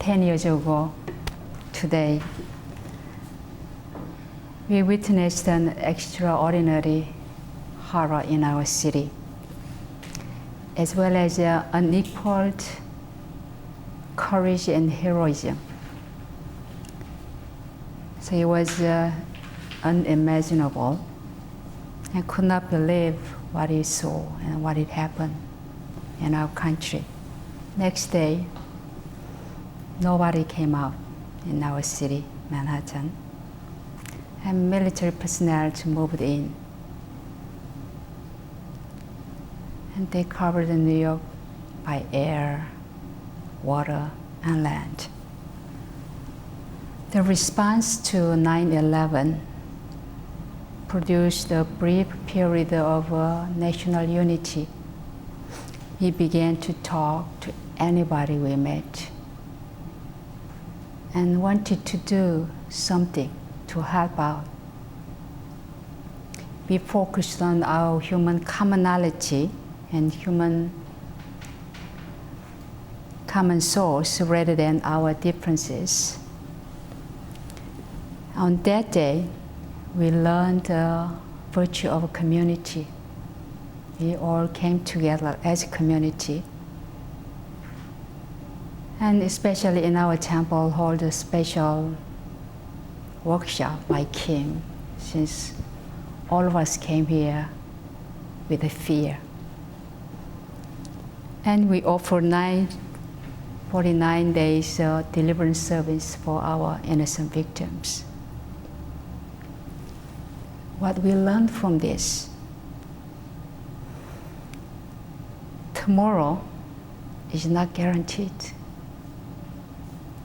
10 years ago today, we witnessed an extraordinary horror in our city, as well as unequaled courage and heroism. So it was unimaginable. I could not believe what he saw and what had happened in our country. Next day, nobody came out in our city, Manhattan, and military personnel moved in. And they covered New York by air, water, and land. The response to 9/11 produced a brief period of national unity. We began to talk to anybody we met and wanted to do something to help out. We focused on our human commonality and human common source rather than our differences. On that day, we learned the virtue of community. We all came together as a community. And especially in our temple, hold a special workshop by Kim, since all of us came here with a fear. And we offer 49 days deliverance service for our innocent victims. What we learned from this: tomorrow is not guaranteed.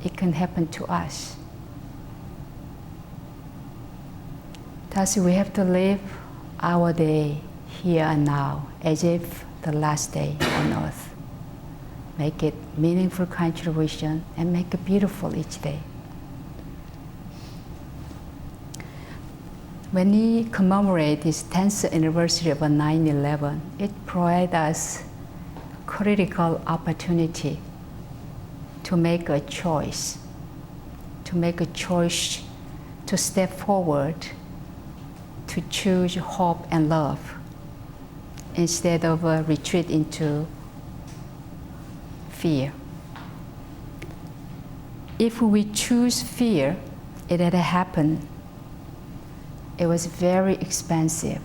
It can happen to us. Thus, we have to live our day here and now as if the last day on earth. Make it meaningful contribution and make it beautiful each day. When we commemorate this 10th anniversary of 9/11, it provides us critical opportunity to make a choice, to step forward, to choose hope and love, instead of a retreat into fear. If we choose fear, it had happened. It was very expensive,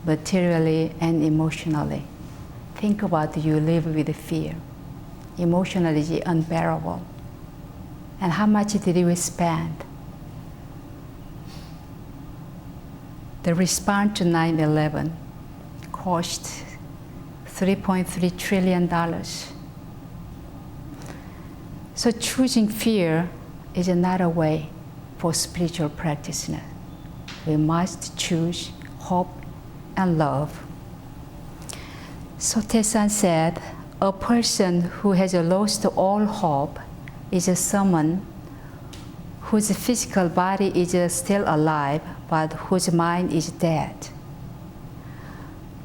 materially and emotionally. Think about you live with fear. Emotionally, it's unbearable. And how much did we spend? The response to 9/11 cost $3.3 trillion. So choosing fear is another way for spiritual practice. We must choose hope and love. So Tae-san said, a person who has lost all hope is someone whose physical body is still alive, but whose mind is dead.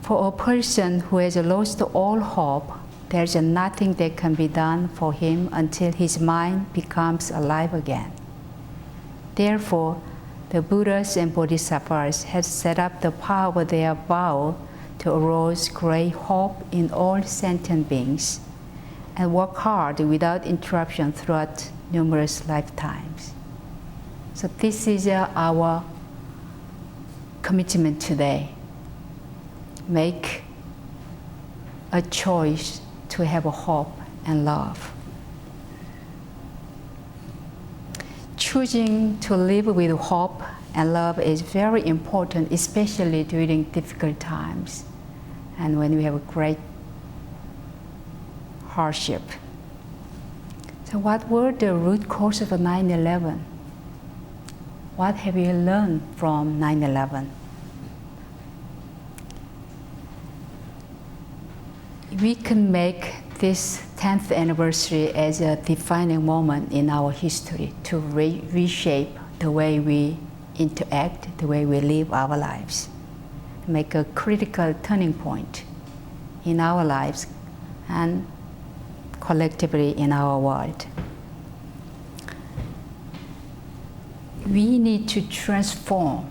For a person who has lost all hope, there's nothing that can be done for him until his mind becomes alive again. Therefore, the Buddhas and Bodhisattvas have set up the power of their vow to arouse great hope in all sentient beings and work hard without interruption throughout numerous lifetimes. So this is our commitment today. Make a choice to have a hope and love. Choosing to live with hope and love is very important, especially during difficult times and when we have a great hardship. So what were the root cause of 9/11? What have you learned from 9/11? We can make this 10th anniversary as a defining moment in our history to reshape the way we interact, the way we live our lives. Make a critical turning point in our lives and collectively in our world. we need to transform.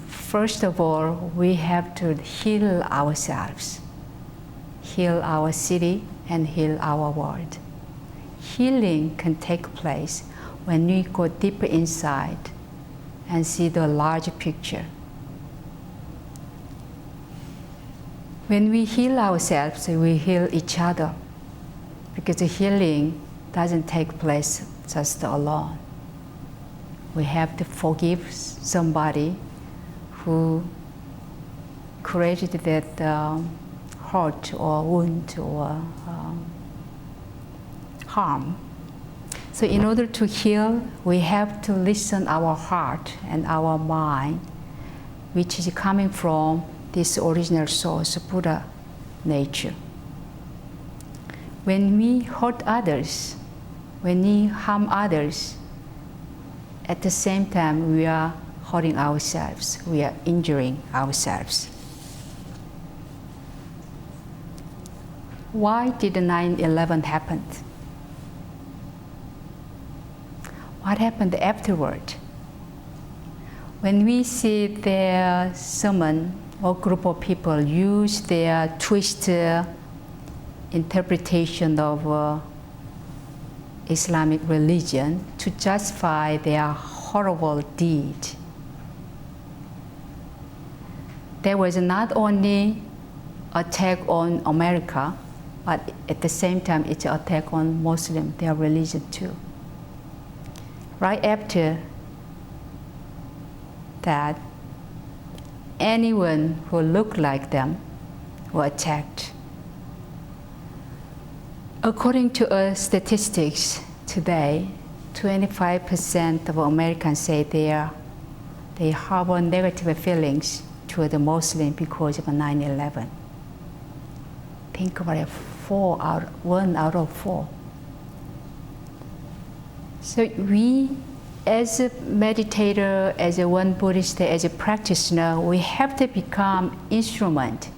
First of all, we have to heal ourselves, heal our city, and heal our world. Healing can take place when we go deeper inside and see the larger picture. When we heal ourselves, we heal each other, because the healing doesn't take place just alone. We have to forgive somebody who created that hurt or wound or harm. So in order to heal, we have to listen our heart and our mind, which is coming from this original source, Buddha nature. When we hurt others, when we harm others, at the same time we are hurting ourselves, we are injuring ourselves. Why did 9/11 happen? What happened afterward? When we see their someone or group of people use their twisted interpretation of Islamic religion to justify their horrible deed, there was not only attack on America, but at the same time it's an attack on Muslim, their religion too. Right after that, anyone who looked like them were attacked. According to statistics today, 25% of Americans say they harbor negative feelings toward the Muslim because of 9/11. Think about it, 1 out of 4. So we, as a meditator, as a Won Buddhist, as a practitioner, we have to become instrument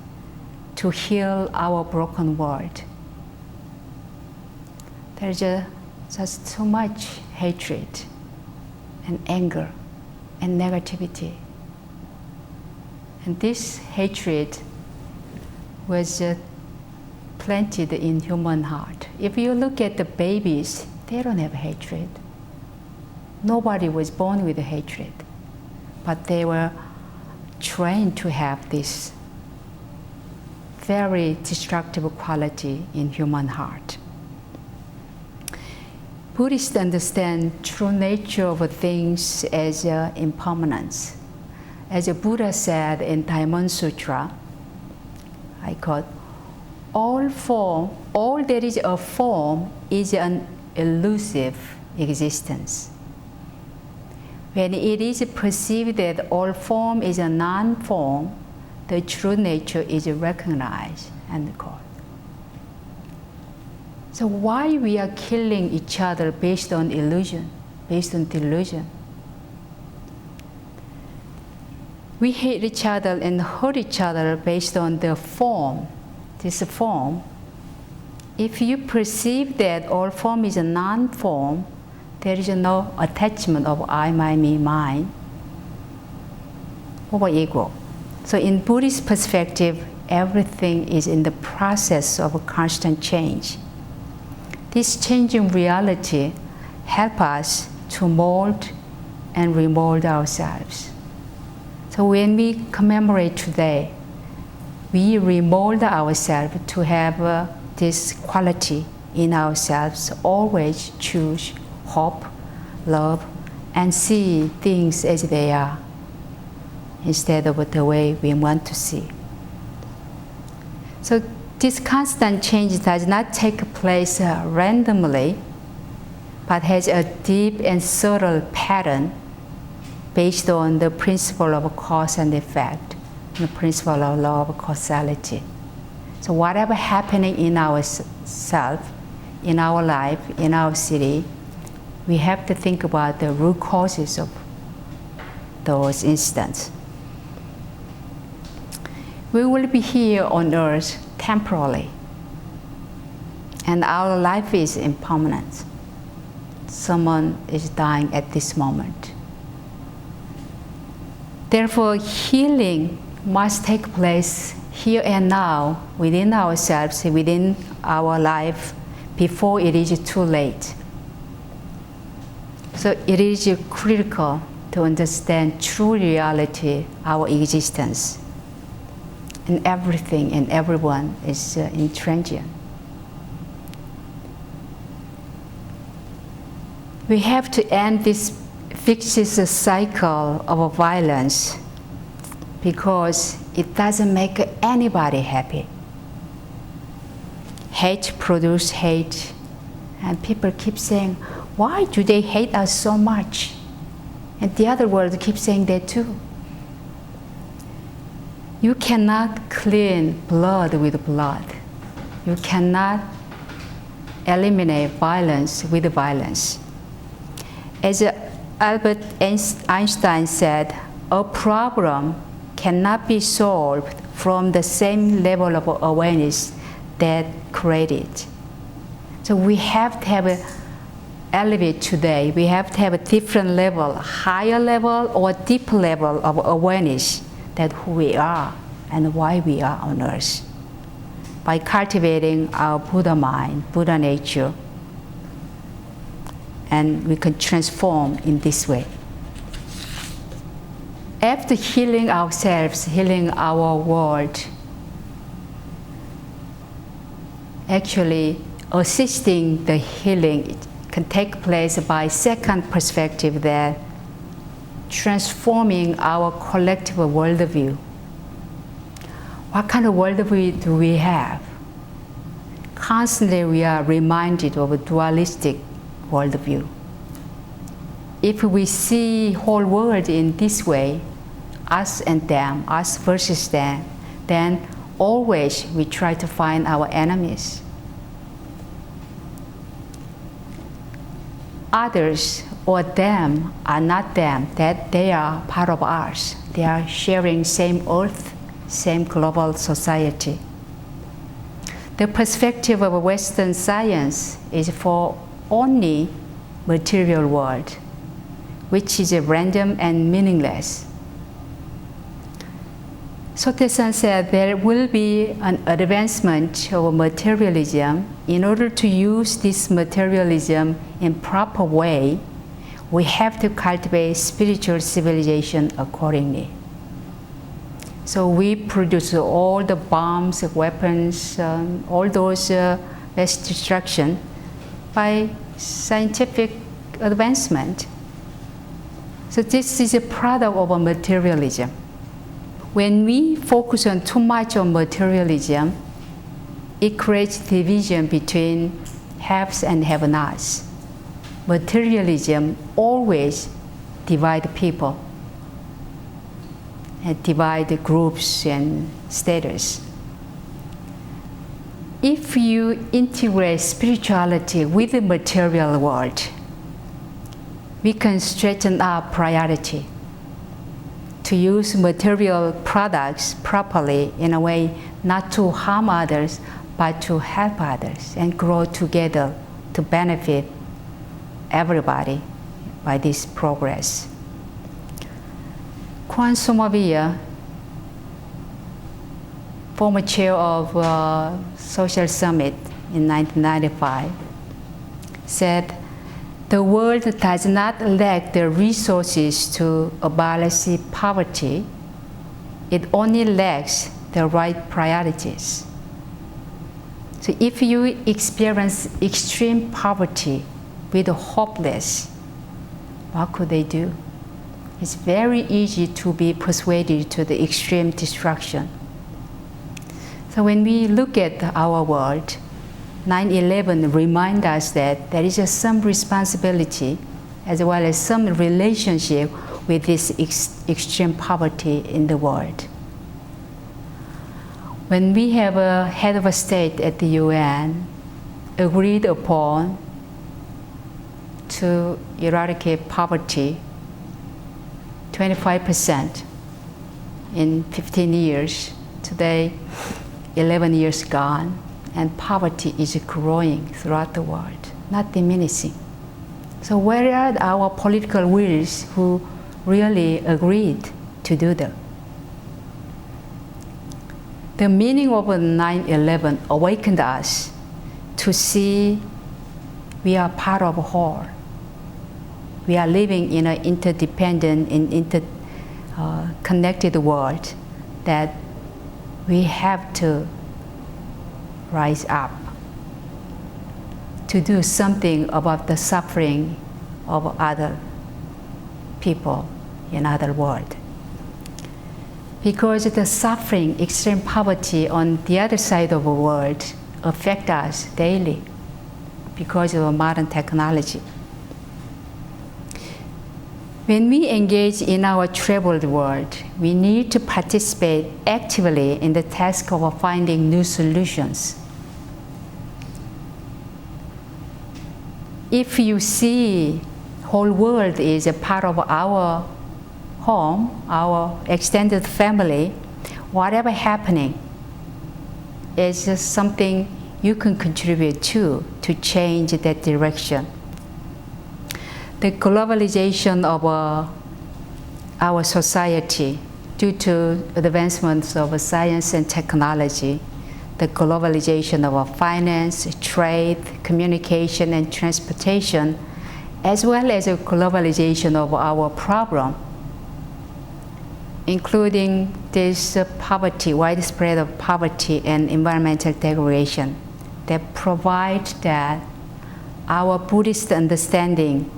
to heal our broken world. There's just so much hatred and anger and negativity. And this hatred was planted in human heart. If you look at the babies, they don't have hatred. Nobody was born with hatred, but they were trained to have this very destructive quality in human heart. Buddhists understand true nature of things as impermanence. As the Buddha said in Diamond Sutra, I quote, all that is a form is an elusive existence. When it is perceived that all form is a non-form, the true nature is recognized, end quote. So why we are killing each other based on illusion, based on delusion? We hate each other and hurt each other based on the form, this form. If you perceive that all form is a non-form, there is no attachment of I, my, me, mine over ego. So in Buddhist perspective, everything is in the process of a constant change. This changing reality helps us to mold and remold ourselves. So when we commemorate today, we remold ourselves to have this quality in ourselves, always choose hope, love, and see things as they are, instead of the way we want to see. So this constant change does not take place randomly, but has a deep and subtle pattern based on the principle of cause and effect, and the principle of law of causality. So whatever happening in ourself, in our life, in our city, we have to think about the root causes of those incidents. We will be here on earth temporarily, and our life is impermanent. someone is dying at this moment. Therefore, healing must take place here and now, within ourselves, within our life, before it is too late. So it is critical to understand true reality, our existence. And everything and everyone is transient. We have to end this vicious cycle of violence because it doesn't make anybody happy. Hate produces hate, and people keep saying, why do they hate us so much? And the other world keeps saying that too. You cannot clean blood with blood. You cannot eliminate violence with violence. As Albert Einstein said, a problem cannot be solved from the same level of awareness that created it. So we have to have an elevate today. We have to have a different level, higher level or deeper level of awareness that who we are and why we are on earth. By cultivating our Buddha mind, Buddha nature, and we can transform in this way. After healing ourselves, healing our world, actually assisting the healing can take place by second perspective, that transforming our collective worldview. What kind of worldview do we have? Constantly we are reminded of a dualistic worldview. If we see whole world in this way, us and them, us versus them, then always we try to find our enemies. Others or them are not them, that they are part of us. They are sharing same earth, same global society. The perspective of Western science is for only material world, which is random and meaningless. Sotaesan said there will be an advancement of materialism. In order to use this materialism in proper way, we have to cultivate spiritual civilization accordingly. So we produce all the bombs, weapons, all those mass destruction by scientific advancement. So this is a product of a materialism. When we focus on too much on materialism, it creates division between haves and have-nots. Materialism always divides people and divides groups and status. If you integrate spirituality with the material world, we can straighten up priority to use material products properly in a way not to harm others, but to help others and grow together to benefit everybody by this progress. Kwan Somavia, former chair of Social Summit in 1995, said, "The world does not lack the resources to abolish poverty. It only lacks the right priorities." So if you experience extreme poverty with the hopeless, what could they do? It's very easy to be persuaded to the extreme destruction. So when we look at our world, 9/11 reminds us that there is some responsibility as well as some relationship with this extreme poverty in the world. When we have a head of a state at the UN agreed upon to eradicate poverty 25% in 15 years, today 11 years gone, and poverty is growing throughout the world, not diminishing. So where are our political wills who really agreed to do that? The meaning of 9/11 awakened us to see we are part of a whole. We are living in an interdependent and interconnected world that we have to rise up to do something about the suffering of other people in other world. Because the suffering, extreme poverty on the other side of the world affect us daily because of modern technology. When we engage in our troubled world, we need to participate actively in the task of finding new solutions. If you see whole world is a part of our home, our extended family, whatever happening is just something you can contribute to change that direction. The globalization of our society due to advancements of science and technology, the globalization of finance, trade, communication, and transportation, as well as a globalization of our problem, including this poverty, widespread of poverty and environmental degradation, that provide that our Buddhist understanding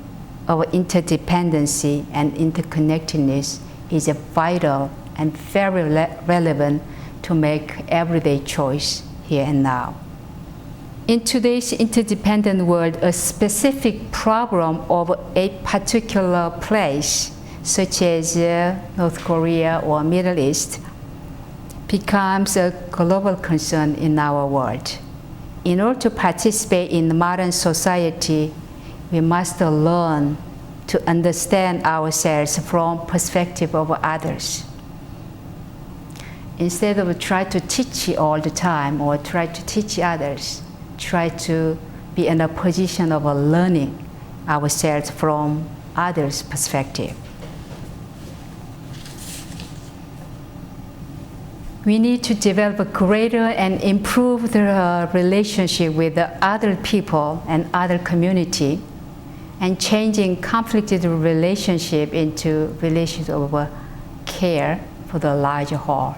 of interdependency and interconnectedness is vital and very relevant to make everyday choice here and now. In today's interdependent world, a specific problem of a particular place, such as North Korea or Middle East, becomes a global concern in our world. In order to participate in modern society, we must learn to understand ourselves from perspective of others. Instead of try to teach all the time or try to teach others, try to be in a position of learning ourselves from others' perspective. We need to develop a greater and improve the relationship with the other people and other community, and changing conflicted relationship into relations of care for the larger whole.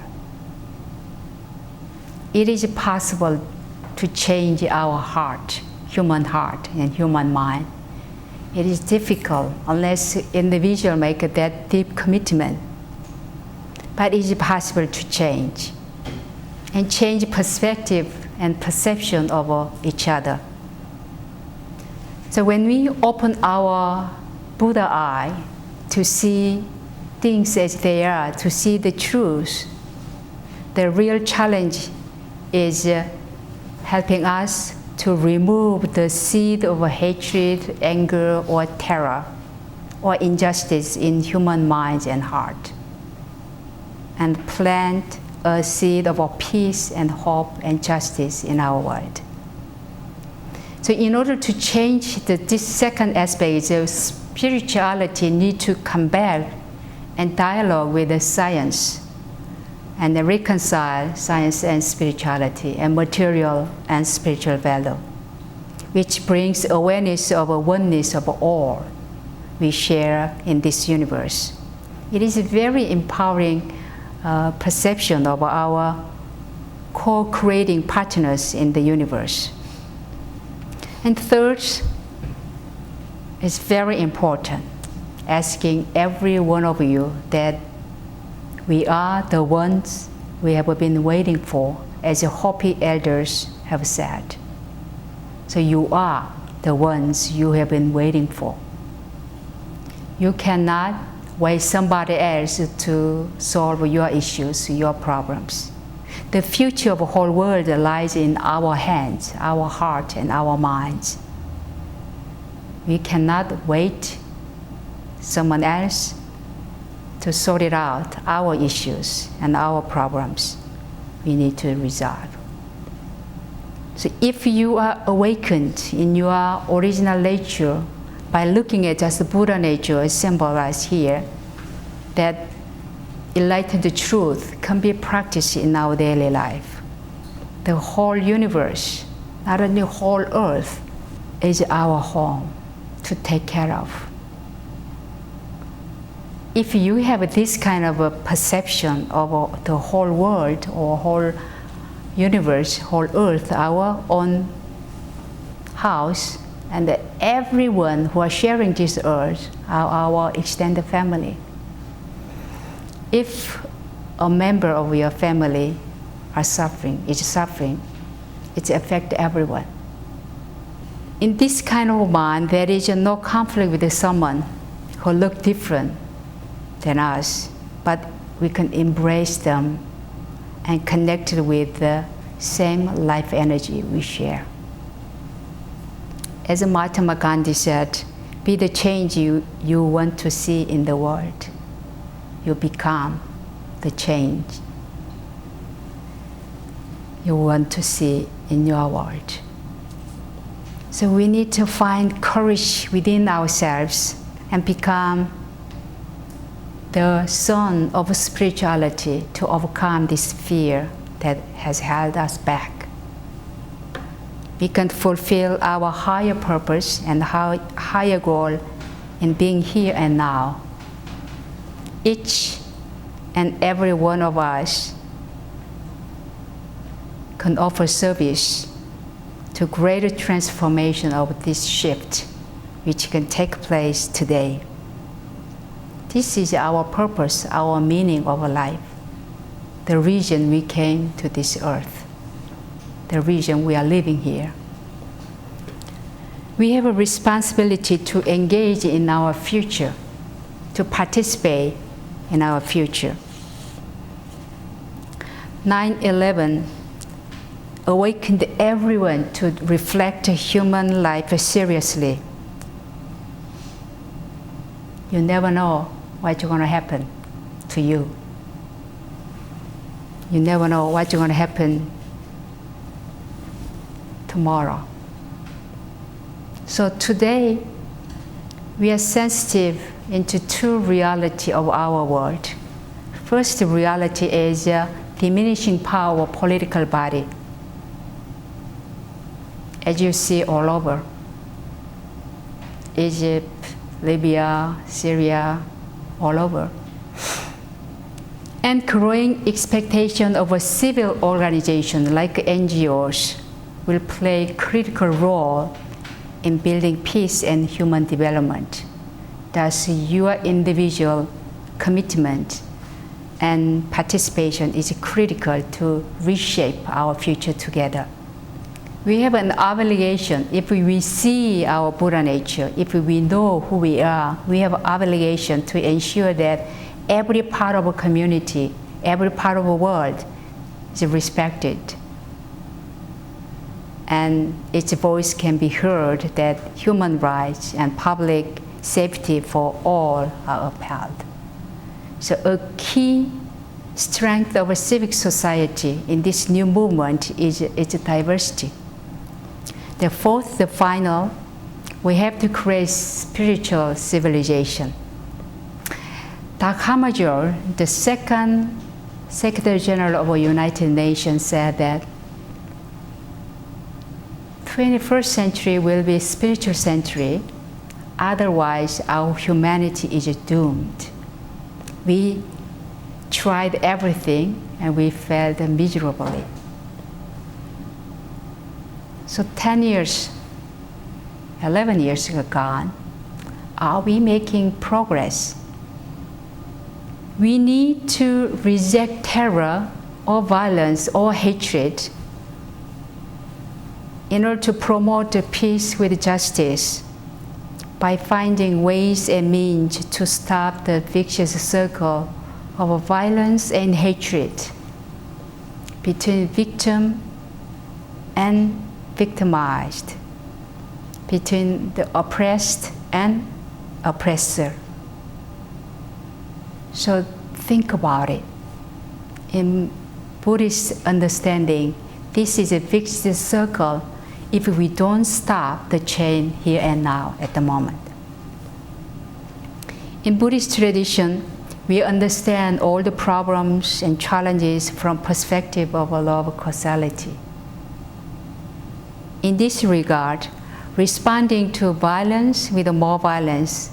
It is possible to change our heart, human heart and human mind. It is difficult unless individuals make that deep commitment. But it is possible to change and change perspective and perception of each other. So when we open our Buddha eye to see things as they are, to see the truth, the real challenge is helping us to remove the seed of hatred, anger, or terror, or injustice in human minds and heart, and plant a seed of peace and hope and justice in our world. So in order to change this second aspect, the spirituality needs to come back and dialogue with the science and reconcile science and spirituality and material and spiritual value, which brings awareness of a oneness of all we share in this universe. It is a very empowering perception of our co-creating partners in the universe. And third, is very important, asking every one of you that we are the ones we have been waiting for, as the Hopi elders have said. So you are the ones you have been waiting for. You cannot wait somebody else to solve your issues, your problems. The future of the whole world lies in our hands, our heart, and our minds. We cannot wait someone else to sort it out, our issues and our problems. We need to resolve. So if you are awakened in your original nature, by looking at just the Buddha nature symbolized here, that enlightened truth can be practiced in our daily life. The whole universe, not only whole earth, is our home to take care of. If you have this kind of a perception of the whole world or whole universe, whole earth, our own house, and everyone who are sharing this earth are our extended family. If a member of your family is suffering, it affects everyone. In this kind of mind, there is no conflict with someone who looks different than us, but we can embrace them and connect with the same life energy we share. As Mahatma Gandhi said, be the change you want to see in the world. You become the change you want to see in your world. So we need to find courage within ourselves and become the son of spirituality to overcome this fear that has held us back. We can fulfill our higher purpose and higher goal in being here and now. Each and every one of us can offer service to greater transformation of this shift, which can take place today. This is our purpose, our meaning of life, the reason we came to this earth, the reason we are living here. We have a responsibility to engage in our future, to participate in our future. 9/11 awakened everyone to reflect human life seriously. You never know what's going to happen to you. You never know what's going to happen tomorrow. So today, we are sensitive into two realities of our world. First reality is diminishing power of political body, as you see all over. Egypt, Libya, Syria, all over. And growing expectation of a civil organization like NGOs will play a critical role in building peace and human development. Thus, your individual commitment and participation is critical to reshape our future together. We have an obligation, if we see our Buddha nature, if we know who we are, we have an obligation to ensure that every part of a community, every part of the world is respected. And its voice can be heard, that human rights and public safety for all are upheld. So a key strength of a civic society in this new movement is its diversity. The fourth, the final, we have to create spiritual civilization. Dag Hammarskjöld, the second Secretary General of the United Nations, said that 21st century will be a spiritual century, otherwise our humanity is doomed. We tried everything and we failed miserably. So 10 years, 11 years gone, are we making progress? We need to reject terror or violence or hatred in order to promote the peace with justice by finding ways and means to stop the vicious circle of violence and hatred between victim and victimized, between the oppressed and oppressor. So think about it. In Buddhist understanding, this is a vicious circle if we don't stop the chain here and now at the moment. In Buddhist tradition, we understand all the problems and challenges from perspective of a law of causality. In this regard, responding to violence with more violence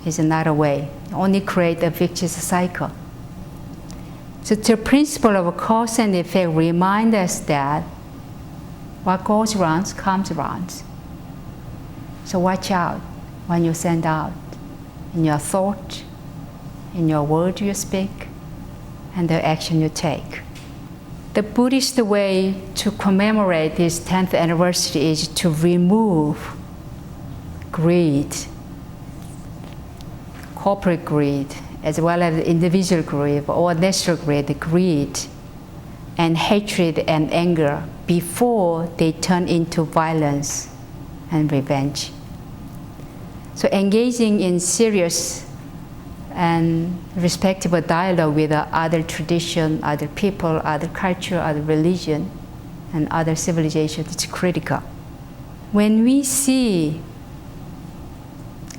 is not a way, only create a vicious cycle. So the principle of cause and effect reminds us that what goes wrong comes wrong. So watch out when you send out in your thought, in your word you speak, and the action you take. The Buddhist way to commemorate this 10th anniversary is to remove greed, corporate greed, as well as individual greed or natural greed, and hatred and anger before they turn into violence and revenge. So engaging in serious and respectable dialogue with other tradition, other people, other culture, other religion, and other civilization is critical. When we see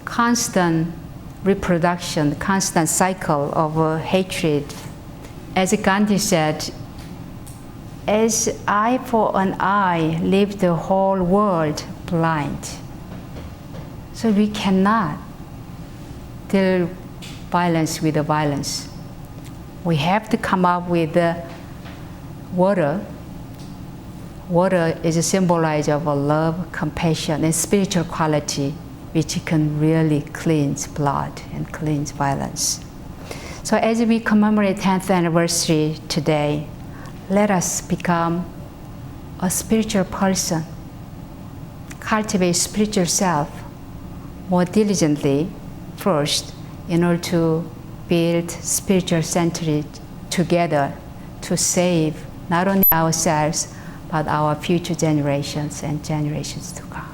constant reproduction, constant cycle of hatred, as Gandhi said, as eye for an eye leaves the whole world blind. So we cannot deal violence with the violence. We have to come up with water. Water is a symbolizer of love, compassion, and spiritual quality, which can really cleanse blood and cleanse violence. So as we commemorate 10th anniversary today, let us become a spiritual person, cultivate spiritual self more diligently first in order to build spiritual century together to save not only ourselves but our future generations and generations to come.